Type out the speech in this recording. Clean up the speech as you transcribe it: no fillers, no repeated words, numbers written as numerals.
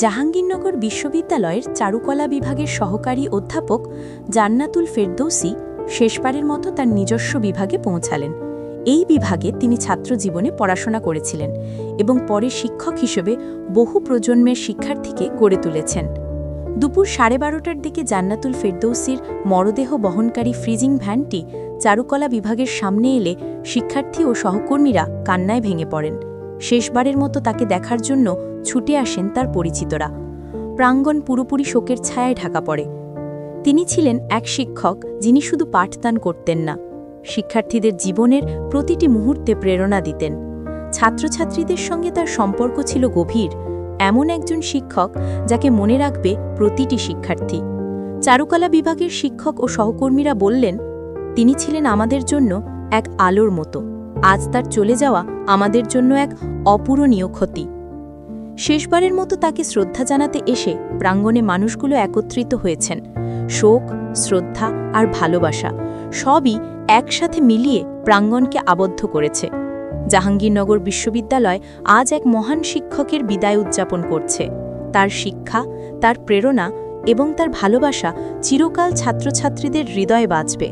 জাহাঙ্গীরনগর বিশ্ববিদ্যালয়ের চারুকলা বিভাগের সহকারী অধ্যাপক জান্নাতুল ফেরদৌসী শেষবারের মতো তার নিজস্ব বিভাগে পৌঁছালেন। এই বিভাগে তিনি ছাত্র জীবনে পড়াশোনা করেছিলেন এবং পরে শিক্ষক হিসেবে বহু প্রজন্মের শিক্ষার্থীকে গড়ে তুলেছেন। দুপুর 12:30টার দিকে জান্নাতুল ফেরদৌসীর মরদেহ বহনকারী ফ্রিজিং ভ্যানটি চারুকলা বিভাগের সামনে এলে শিক্ষার্থী ও সহকর্মীরা কান্নায় ভেঙে পড়েন। শেষবারের মতো তাকে দেখার জন্য ছুটে আসেন তার পরিচিতরা। প্রাঙ্গণ পুরোপুরি শোকের ছায়ায় ঢাকা পড়ে। তিনি ছিলেন এক শিক্ষক যিনি শুধু পাঠদান করতেন না, শিক্ষার্থীদের জীবনের প্রতিটি মুহূর্তে প্রেরণা দিতেন। ছাত্রছাত্রীদের সঙ্গে তার সম্পর্ক ছিল গভীর, এমন একজন শিক্ষক যাকে মনে রাখবে প্রতিটি শিক্ষার্থী। চারুকলা বিভাগের শিক্ষক ও সহকর্মীরা বললেন, তিনি ছিলেন আমাদের জন্য এক আলোর মতো। আজ তার চলে যাওয়া আমাদের জন্য এক অপূরণীয় ক্ষতি। শেষবারের মতো তাকে শ্রদ্ধা জানাতে এসে প্রাঙ্গণে মানুষগুলো একত্রিত হয়েছেন। শোক, শ্রদ্ধা আর ভালোবাসা সবই একসাথে মিলিয়ে প্রাঙ্গণকে আবদ্ধ করেছে। জাহাঙ্গীরনগর বিশ্ববিদ্যালয় আজ এক মহান শিক্ষকের বিদায় উদযাপন করছে। তার শিক্ষা, তার প্রেরণা এবং তার ভালোবাসা চিরকাল ছাত্রছাত্রীদের হৃদয়ে বাঁচবে।